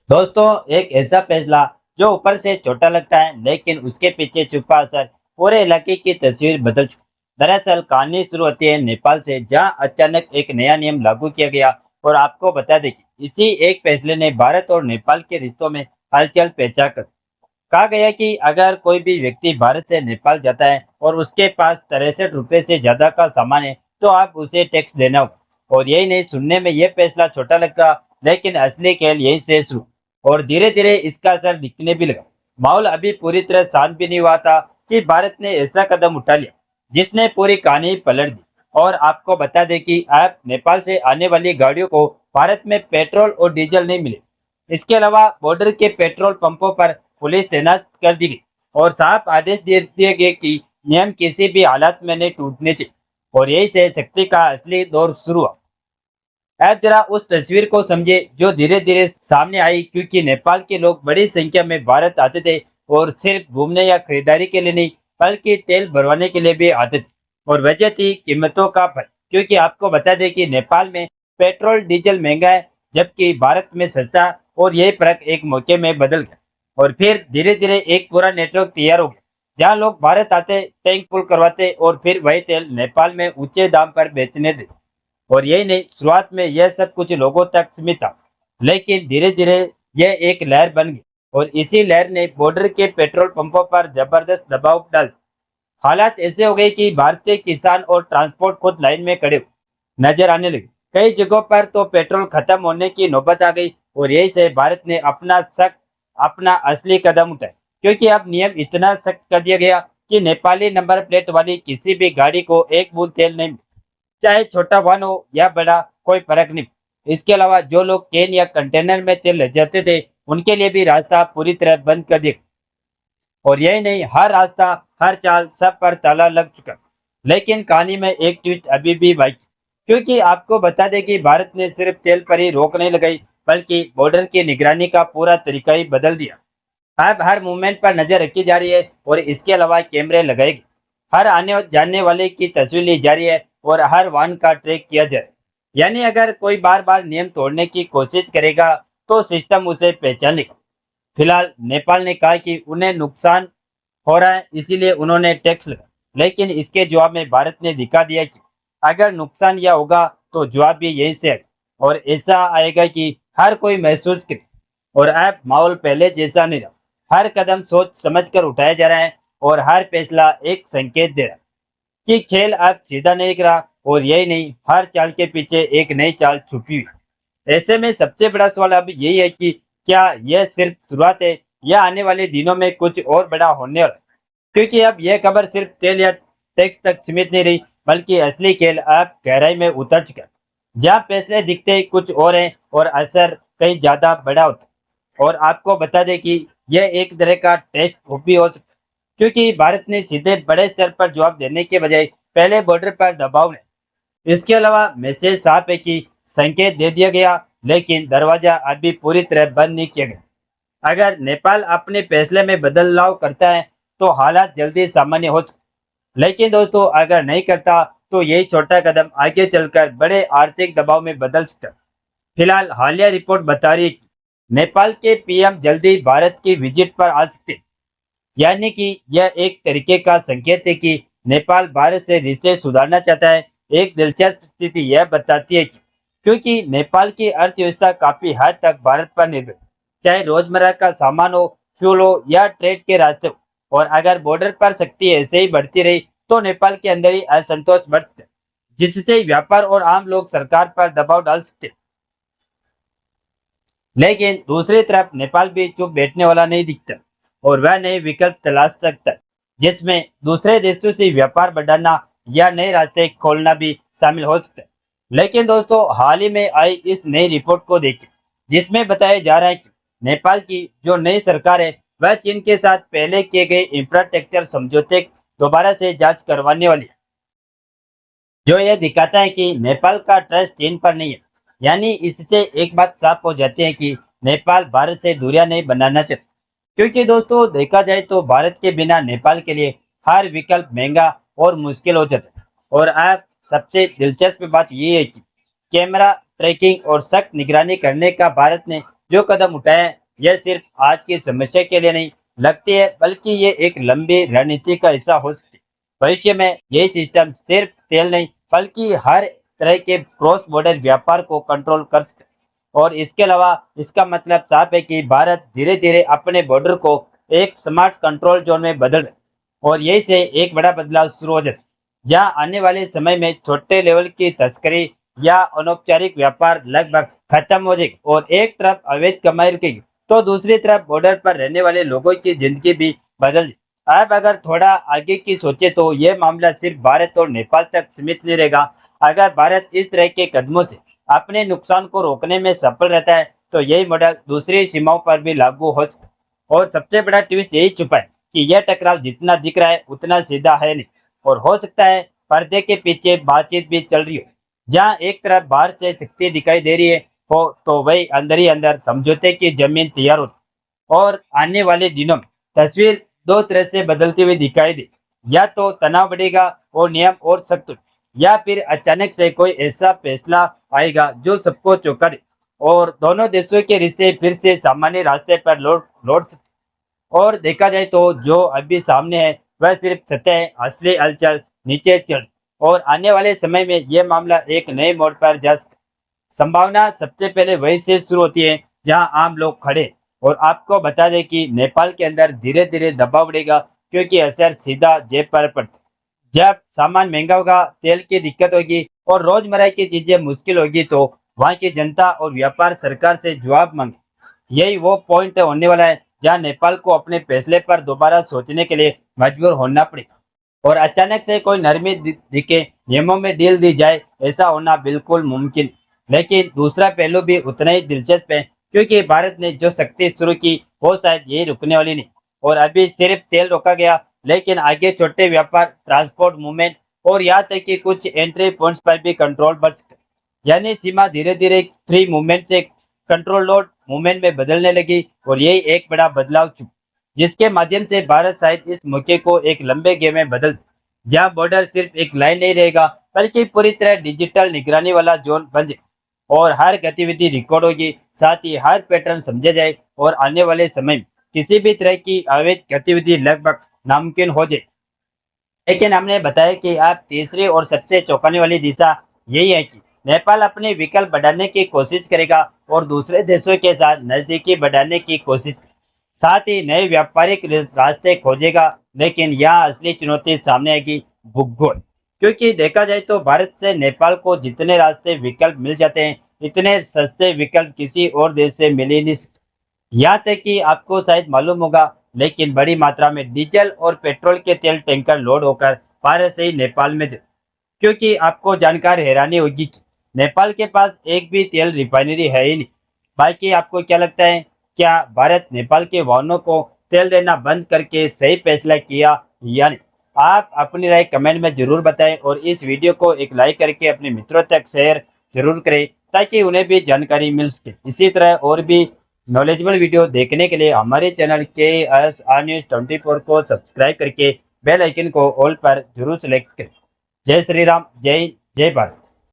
दोस्तों, एक ऐसा फैसला जो ऊपर से छोटा लगता है लेकिन उसके पीछे छुपा असर पूरे इलाके की तस्वीर बदल चुका। दरअसल कहानी शुरू होती है नेपाल से, जहां अचानक एक नया नियम लागू किया गया। और आपको बता दें कि इसी एक फैसले ने भारत और नेपाल के रिश्तों में हलचल पैदा कर कहा गया कि अगर कोई भी व्यक्ति भारत से नेपाल जाता है और उसके पास 63 रुपये से ज्यादा का सामान है तो आप उसे टैक्स देना होगा। और यही नहीं, सुनने में यह फैसला छोटा लगता, लेकिन असली खेल यही से शुरू और धीरे धीरे इसका असर दिखने भी लगा। माहौल अभी पूरी तरह शांत भी नहीं हुआ था कि भारत ने ऐसा कदम उठा लिया जिसने पूरी कहानी पलट दी। और आपको बता दें कि अब नेपाल से आने वाली गाड़ियों को भारत में पेट्रोल और डीजल नहीं मिले। इसके अलावा बॉर्डर के पेट्रोल पंपों पर पुलिस तैनात कर दी गई और साफ आदेश दे दिए गए कि नियम किसी भी हालात में नहीं टूटने चाहिए। और यही से शक्ति का असली दौर शुरू हुआ। अब जरा उस तस्वीर को समझे जो धीरे धीरे सामने आई, क्योंकि नेपाल के लोग बड़ी संख्या में भारत आते थे और सिर्फ घूमने या खरीदारी के लिए नहीं, बल्कि तेल भरवाने के लिए भी आते थे। और वजह थी कीमतों का फर्क, क्योंकि आपको बता दें कि नेपाल में पेट्रोल डीजल महंगा है जबकि भारत में सस्ता। और यही फर्क एक मौके में बदल गया और फिर धीरे धीरे एक पूरा नेटवर्क तैयार हो गया, जहाँ लोग भारत आते, टैंक फुल करवाते और फिर वही तेल नेपाल में ऊंचे दाम पर बेचने थे। और यही नहीं, शुरुआत में यह सब कुछ लोगों तक सीमित था, लेकिन धीरे धीरे यह एक लहर बन गई और इसी लहर ने बॉर्डर के पेट्रोल पंपों पर जबरदस्त दबाव डाल दिया। हालात ऐसे हो गए कि भारतीय किसान और ट्रांसपोर्ट खुद लाइन में खड़े नजर आने लगे। कई जगहों पर तो पेट्रोल खत्म होने की नौबत आ गई और यही से भारत ने अपना असली कदम उठाया, क्योंकि अब नियम इतना सख्त कर दिया गया कि नेपाली नंबर प्लेट वाली किसी भी गाड़ी को एक बूंद तेल नहीं, चाहे छोटा वाहन हो या बड़ा, कोई फर्क नहीं। इसके अलावा जो लोग कैन या कंटेनर में तेल ले जाते थे उनके लिए भी रास्ता पूरी तरह बंद कर दिया। और यही नहीं, हर रास्ता, हर चाल, सब पर ताला लग चुका। लेकिन कहानी में एक ट्विस्ट अभी भी बाकी, क्योंकि आपको बता दें कि भारत ने सिर्फ तेल पर ही रोक नहीं लगाई, बल्कि बॉर्डर की निगरानी का पूरा तरीका ही बदल दिया। अब हर मूवमेंट पर नजर रखी जा रही है और इसके अलावा कैमरे लगाए गए, हर आने जाने वाले की तस्वीर ली जा रही है और हर वाहन का ट्रैक किया जाए। यानी अगर कोई बार बार नियम तोड़ने की कोशिश करेगा तो सिस्टम उसे पहचान लेगा। फिलहाल नेपाल ने कहा कि उन्हें नुकसान हो रहा है, इसीलिए उन्होंने टैक्स लगा। लेकिन इसके जवाब में भारत ने दिखा दिया कि अगर नुकसान यह होगा तो जवाब भी यही से आएगा और ऐसा आएगा कि हर कोई महसूस करे। और अब माहौल पहले जैसा नहीं रहा, हर कदम सोच समझ कर उठाया जा रहा है और हर फैसला एक संकेत दे रहा है कि खेल अब सीधा नहीं रहा। और यही नहीं, हर चाल के पीछे एक नई चाल छुपी हुई है। ऐसे में सबसे बड़ा सवाल अब यही है कि क्या यह सिर्फ शुरुआत है या आने वाले दिनों में कुछ और बड़ा होने वाला है? क्योंकि अब यह खबर सिर्फ तेल या टैक्स तक सीमित नहीं रही, बल्कि असली खेल अब गहराई में उतर चुका है, जहाँ फैसले दिखते कुछ और हैं और असर कहीं ज्यादा बड़ा होता है। और आपको बता दें कि यह एक तरह का टेस्ट भी हो सकता है, क्योंकि भारत ने सीधे बड़े स्तर पर जवाब देने के बजाय पहले बॉर्डर पर दबाव ने। इसके अलावा मैसेज साफ है कि संकेत दे दिया गया, लेकिन दरवाजा अभी पूरी तरह बंद नहीं किया गया। अगर नेपाल अपने फैसले में बदलाव करता है तो हालात जल्दी सामान्य हो सकते, लेकिन दोस्तों अगर नहीं करता तो यही छोटा कदम आगे चलकर बड़े आर्थिक दबाव में बदल सकता है। फिलहाल हालिया रिपोर्ट बता रही है कि नेपाल के पीएम जल्दी भारत की विजिट पर आ सकते हैं। यानी कि यह एक तरीके का संकेत है कि नेपाल भारत से रिश्ते सुधारना चाहता है। एक दिलचस्प स्थिति यह बताती है कि क्योंकि नेपाल की अर्थव्यवस्था काफी हद तक भारत पर निर्भर है, चाहे रोजमर्रा का सामान हो, फ्यूल हो या ट्रेड के रास्ते हो। और अगर बॉर्डर पर शक्ति ऐसे ही बढ़ती रही तो नेपाल के अंदर ही असंतोष बढ़ सकता है, जिससे व्यापार और आम लोग सरकार पर दबाव डाल सकते हैं। लेकिन दूसरी तरफ नेपाल भी चुप बैठने वाला नहीं दिखता और वह नए विकल्प तलाश सकता है, जिसमें दूसरे देशों से व्यापार बढ़ाना या नए रास्ते खोलना भी शामिल हो सकता है। लेकिन दोस्तों, हाल ही में आई इस नई रिपोर्ट को देखिए, जिसमें बताया जा रहा है कि नेपाल की जो नई सरकार है वह चीन के साथ पहले किए गए इंफ्रास्ट्रक्चर समझौते दोबारा से जांच करवाने वाली है, जो यह दिखाता है कि नेपाल का ट्रस्ट चीन पर नहीं है। यानी इससे एक बात साफ हो जाती है कि नेपाल भारत से दूरियां नहीं बनाना चाहता, क्योंकि दोस्तों देखा जाए तो भारत के बिना नेपाल के लिए हर विकल्प महंगा और मुश्किल हो जाता है। और अब सबसे दिलचस्प बात यह है कि कैमरा ट्रैकिंग और सख्त निगरानी करने का भारत ने जो कदम उठाए यह सिर्फ आज की समस्या के लिए नहीं लगती है, बल्कि ये एक लंबी रणनीति का हिस्सा हो सकती है। भविष्य में यही सिस्टम सिर्फ तेल नहीं बल्कि हर तरह के क्रॉस बॉर्डर व्यापार को कंट्रोल कर सकते हैं। और इसके अलावा इसका मतलब साफ है कि भारत धीरे धीरे अपने बॉर्डर को एक स्मार्ट कंट्रोल जोन में बदल रहा है। और यही से एक बड़ा बदलाव शुरू हो जाता है, जहाँ आने वाले समय में छोटे लेवल की तस्करी या अनौपचारिक व्यापार लगभग खत्म हो जाएगी और एक तरफ अवैध कमाई रुकेगी तो दूसरी तरफ बॉर्डर पर रहने वाले लोगों की जिंदगी भी बदल जाएगी। अब अगर थोड़ा आगे की सोचे तो यह मामला सिर्फ भारत और नेपाल तक सीमित नहीं रहेगा। अगर भारत इस तरह के कदमों से अपने नुकसान को रोकने में सफल रहता है तो यही मॉडल दूसरी सीमाओं पर भी लागू हो सकता है। और सबसे बड़ा ट्विस्ट यही छुपा है कि यह टकराव जितना दिख रहा है उतना सीधा है नहीं, और हो सकता है पर्दे के पीछे बातचीत भी चल रही हो। जहां एक तरफ बाहर से शक्ति दिखाई दे रही है हो तो वही अंदर ही अंदर समझौते की जमीन तैयार होती है। और आने वाले दिनों में तस्वीर दो तरह से बदलती हुई दिखाई दे, या तो तनाव बढ़ेगा और नियम और सख्त होंगे, या फिर अचानक से कोई ऐसा फैसला आएगा जो सबको चौंका दे और दोनों देशों के रिश्ते फिर से सामान्य रास्ते पर लौट लौट सकते हैं। और देखा जाए तो जो अभी सामने है वह सिर्फ सतह है, असली हलचल नीचे चल और आने वाले समय में यह मामला एक नए मोड़ पर जा सकता है। संभावना सबसे पहले वहीं से शुरू होती है जहां आम लोग खड़े हैं। और आपको बता दें कि नेपाल के अंदर धीरे धीरे दबाव बढ़ेगा क्योंकि असर सीधा जेब पर पड़ता है। जब सामान महंगा होगा, तेल की दिक्कत होगी और रोजमर्रा की चीजें मुश्किल होगी तो वहाँ की जनता और व्यापार सरकार से जवाब मांगे। यही वो पॉइंट होने वाला है जहाँ नेपाल को अपने फैसले पर दोबारा सोचने के लिए मजबूर होना पड़ेगा। और अचानक से कोई नरमी दिखे, नियमों में ढील दी जाए, ऐसा होना बिल्कुल मुमकिन है। लेकिन दूसरा पहलू भी उतना ही दिलचस्प है क्योंकि भारत ने जो शक्ति शुरू की वो शायद यही रुकने वाली नहीं। और अभी सिर्फ तेल रोका गया, लेकिन आगे छोटे व्यापार, ट्रांसपोर्ट मूवमेंट और यहाँ तक कि कुछ एंट्री पॉइंट्स पर भी कंट्रोल बढ़ सकता है। यानी सीमा धीरे धीरे फ्री मूवमेंट से कंट्रोल लोड मूवमेंट में बदलने लगी और यही एक बड़ा बदलाव जिसके माध्यम से भारत शायद इस मौके को एक लंबे गेम में बदल दे, जहां बॉर्डर सिर्फ एक लाइन नहीं रहेगा बल्कि पूरी तरह डिजिटल निगरानी वाला जोन बन जाए और हर गतिविधि रिकॉर्ड होगी, साथ ही हर पैटर्न समझा जाए और आने वाले समय में किसी भी तरह की अवैध गतिविधि लगभग नामुमकिन हो जाए। लेकिन हमने बताया कि अब तीसरी और सबसे चौंकाने वाली दिशा यही है कि नेपाल अपने विकल्प बढ़ाने की कोशिश करेगा और दूसरे देशों के साथ नजदीकी बढ़ाने की कोशिश, साथ ही नए व्यापारिक रास्ते खोजेगा। लेकिन यहाँ असली चुनौती सामने आएगी, भूगोल। क्योंकि देखा जाए तो भारत से नेपाल को जितने रास्ते विकल्प मिल जाते हैं इतने सस्ते विकल्प किसी और देश से मिल ही नहीं सकते। यहाँ तक कि आपको शायद मालूम होगा, लेकिन बड़ी मात्रा में डीजल और पेट्रोल के तेल टैंकर लोड होकर भारत से ही नेपाल में क्योंकि आपको जानकर हैरानी होगी कि नेपाल के पास एक भी तेल रिफाइनरी है ही नहीं। बाकी आपको क्या लगता है, क्या भारत नेपाल के वाहनों को तेल देना बंद करके सही फैसला किया या नहीं? आप अपनी राय कमेंट में जरूर बताएं और इस वीडियो को एक लाइक करके अपने मित्रों तक शेयर जरूर करें ताकि उन्हें भी जानकारी मिल सके। इसी तरह और भी नॉलेजेबल वीडियो देखने के लिए हमारे चैनल KSR News 24 को सब्सक्राइब करके बेल आइकन को ऑल पर जरूर सेलेक्ट करें। जय श्री राम, जय जय भारत।